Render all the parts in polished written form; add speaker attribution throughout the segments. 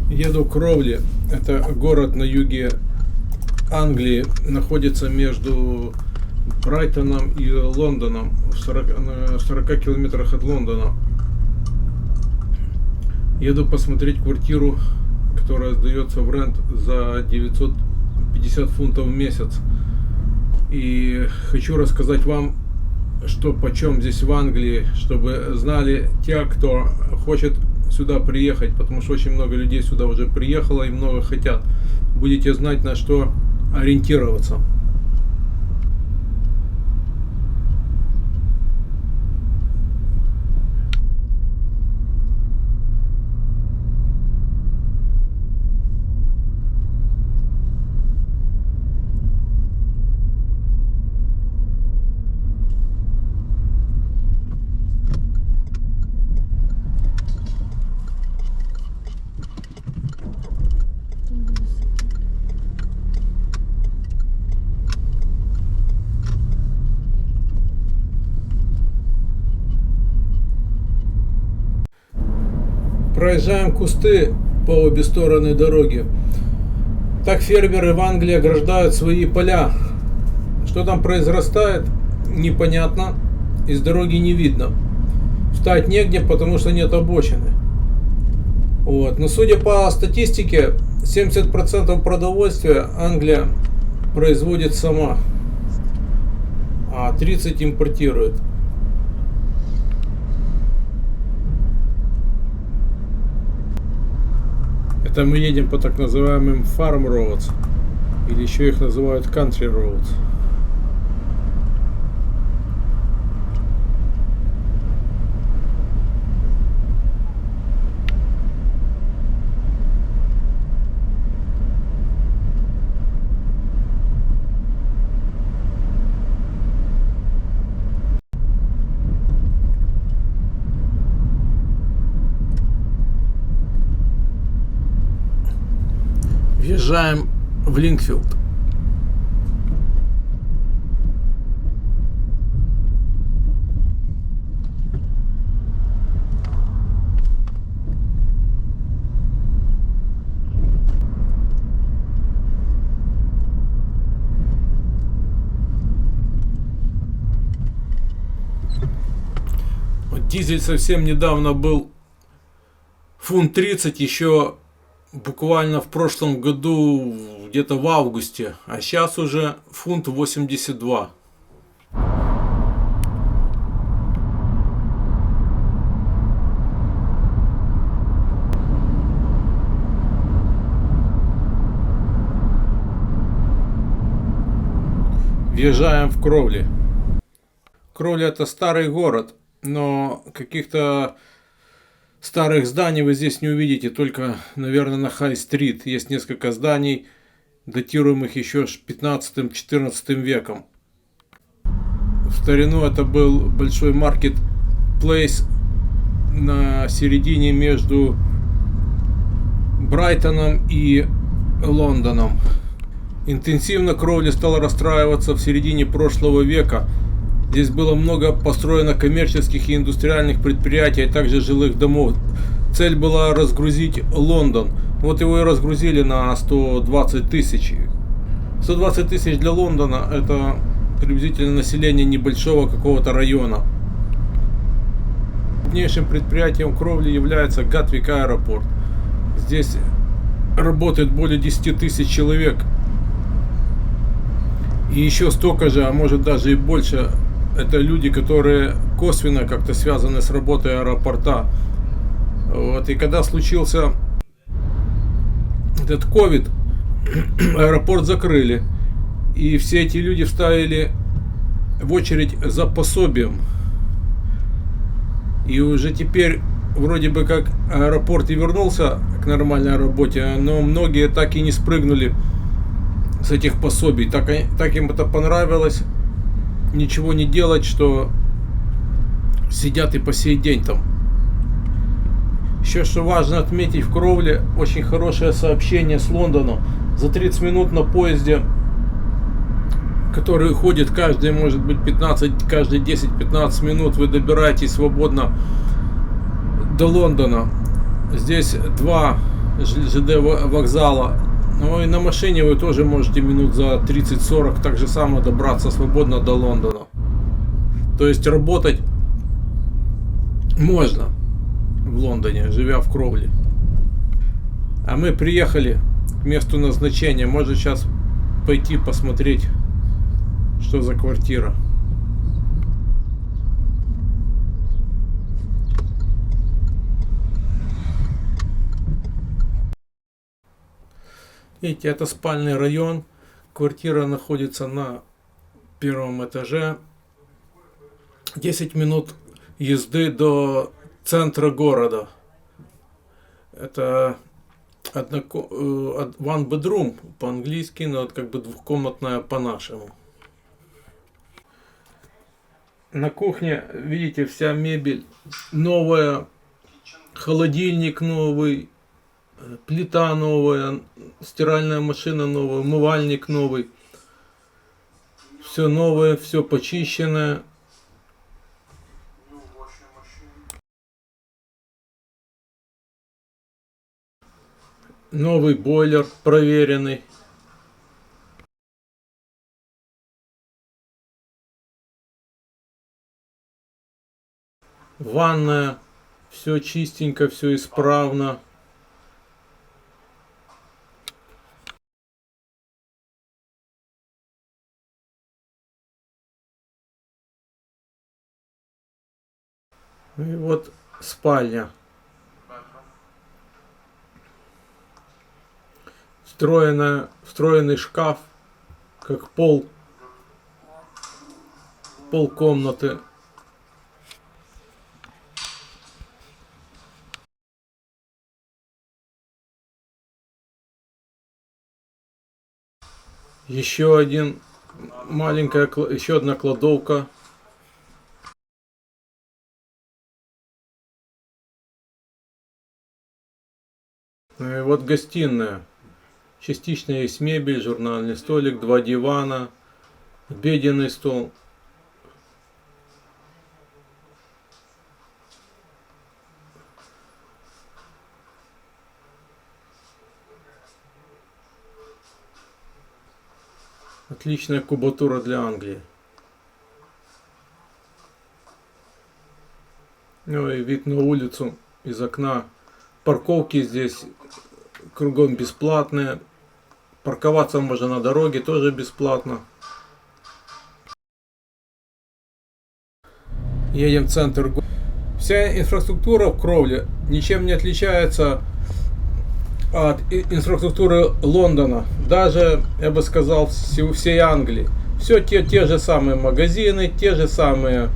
Speaker 1: Еду к Кровли. Это город на юге Англии. Находится между Брайтоном и Лондоном. В 40 километрах от Лондона. Еду посмотреть квартиру, которая сдается в рент за 950 фунтов в месяц. И хочу рассказать вам, что почем здесь в Англии, чтобы знали те, кто хочет сюда приехать, потому что очень много людей сюда уже приехало и много хотят. Будете знать, на что ориентироваться. Проезжаем кусты по обе стороны дороги. Так фермеры в Англии ограждают свои поля. Что там произрастает, непонятно. Из дороги не видно. Встать негде, потому что нет обочины. Но судя по статистике, 70% продовольствия Англия производит сама, а 30% импортирует. Это мы едем по так называемым farm roads, или еще их называют country roads. Въезжаем в Линкфилд. Дизель совсем недавно был фунт 30, еще буквально в прошлом году, где-то в августе, а сейчас уже фунт 82. Въезжаем в Кровли. Кровли — это старый город, но каких-то старых зданий вы здесь не увидите, только, наверное, на Хай-стрит. Есть несколько зданий, датируемых еще 15-14 веком. В старину это был большой маркет-плейс на середине между Брайтоном и Лондоном. Интенсивно Кровли стала расстраиваться в середине прошлого века. Здесь было много построено коммерческих и индустриальных предприятий, а также жилых домов. Цель была разгрузить Лондон. Вот его и разгрузили на 120 тысяч. 120 тысяч для Лондона — это приблизительно население небольшого какого-то района. Крупнейшим предприятием Кровли является Гатвик аэропорт. Здесь работает более 10 тысяч человек. И еще столько же, а может даже и больше, это люди, которые косвенно как-то связаны с работой аэропорта. И когда случился этот ковид, аэропорт закрыли. И все эти люди встали в очередь за пособием. И уже теперь вроде бы как аэропорт и вернулся к нормальной работе, но многие так и не спрыгнули с этих пособий. Так им это понравилось. Ничего не делать, что сидят и по сей день там. Еще что важно отметить, в Кровле очень хорошее сообщение с Лондоном. За 30 минут на поезде, который ходит каждые, может быть, 10-15 минут, вы добираетесь свободно до Лондона. Здесь два ЖД вокзала. Ну и на машине вы тоже можете минут за 30-40 так же само добраться свободно до Лондона. То есть работать можно в Лондоне, живя в Кровле. А мы приехали к месту назначения. Можно сейчас пойти посмотреть, что за квартира. Видите, это спальный район. Квартира находится на первом этаже. 10 минут езды до центра города. Это one bedroom по-английски, но это как бы двухкомнатная по-нашему. На кухне, видите, вся мебель новая, холодильник новый, плита новая, стиральная машина новая, умывальник новый. Все новое, все почищенное. Новый бойлер проверенный. Ванная. Все чистенько, все исправно. И вот спальня. Встроенный шкаф, как пол комнаты. Еще одна кладовка. Ну и вот гостиная. Частично есть мебель, журнальный столик, 2 дивана, обеденный стол. Отличная кубатура для Англии. Ну и вид на улицу из окна. Парковки здесь кругом бесплатные. Парковаться можно на дороге, тоже бесплатно. Едем в центр. Вся инфраструктура в Кровле ничем не отличается от инфраструктуры Лондона. Даже, я бы сказал, всей Англии. Все те же самые магазины, те же самые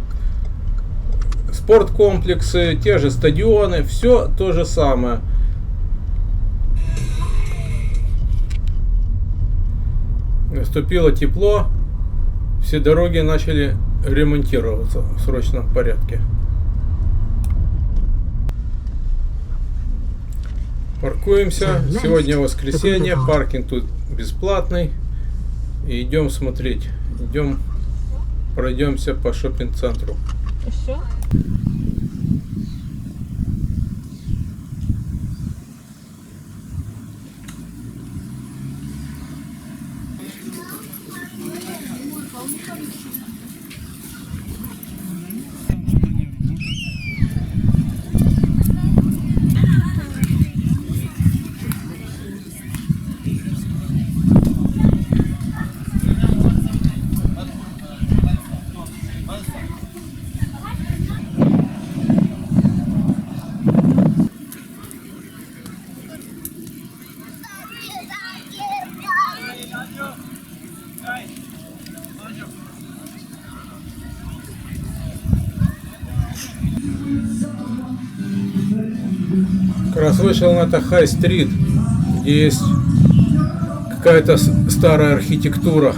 Speaker 1: спорткомплексы, те же стадионы. Все то же самое. Наступило тепло, все дороги начали ремонтироваться в срочном порядке. Паркуемся. Сегодня воскресенье, паркинг тут бесплатный. И идем смотреть. Идем, пройдемся по шоппинг-центру. Как раз вышел на это Хай-стрит, где есть какая-то старая архитектура.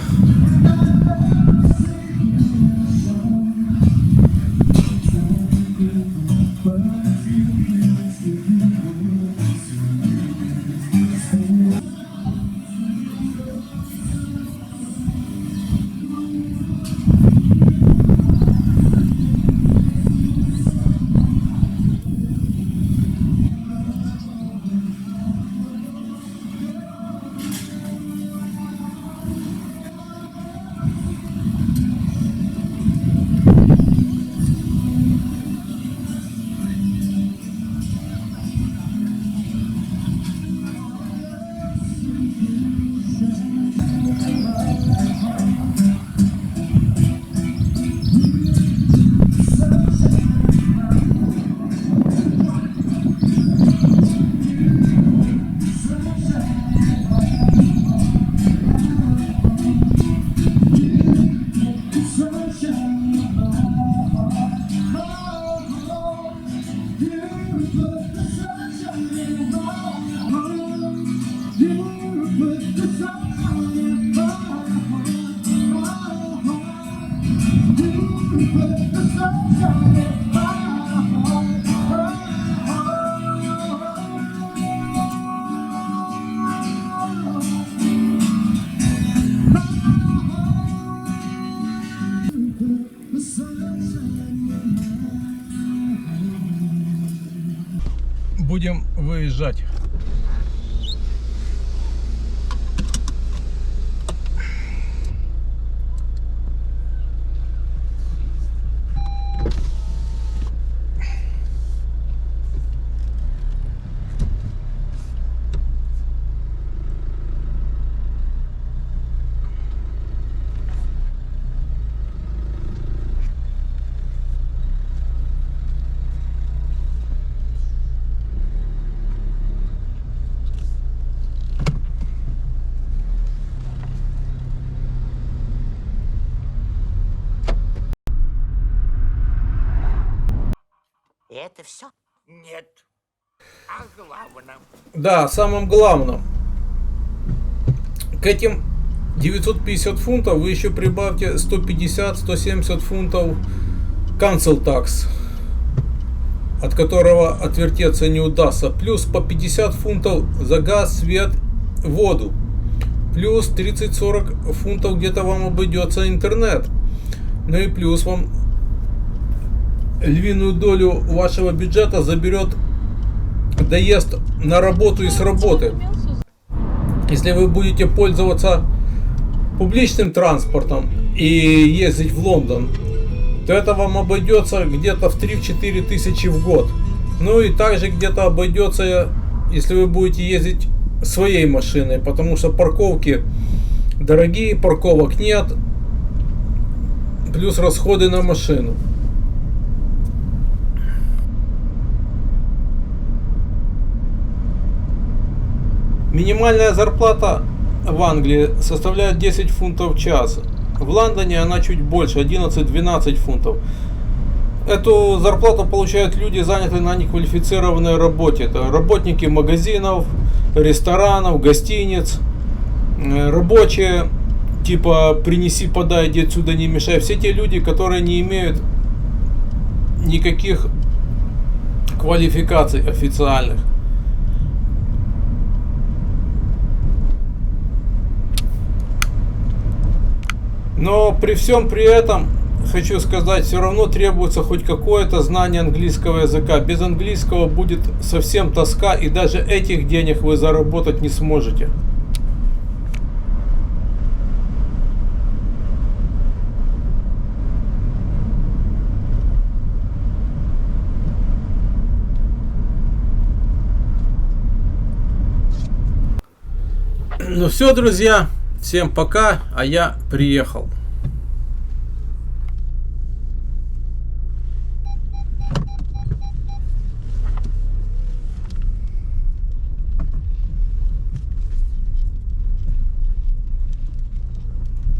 Speaker 1: будем выезжать.
Speaker 2: И это все? Нет. А главное?
Speaker 1: Да, о самом главном. К этим 950 фунтов вы еще прибавьте 150-170 фунтов cancel tax, от которого отвертеться не удастся. Плюс по 50 фунтов за газ, свет, воду. Плюс 30-40 фунтов где-то вам обойдется интернет. Ну и плюс вам львиную долю вашего бюджета заберет доезд на работу и с работы. Если вы будете пользоваться публичным транспортом и ездить в Лондон, то это вам обойдется где-то в 3-4 тысячи в год. Ну и также где-то обойдется, если вы будете ездить своей машиной, потому что парковки дорогие, парковок нет, плюс расходы на машину. Минимальная зарплата в Англии составляет 10 фунтов в час. В Лондоне она чуть больше, 11-12 фунтов. Эту зарплату получают люди, занятые на неквалифицированной работе. Это работники магазинов, ресторанов, гостиниц, рабочие, типа принеси, подай, иди отсюда, не мешай. Все те люди, которые не имеют никаких квалификаций официальных. Но при всем при этом, хочу сказать, все равно требуется хоть какое-то знание английского языка. Без английского будет совсем тоска, и даже этих денег вы заработать не сможете. Ну все, друзья, всем пока, а я приехал.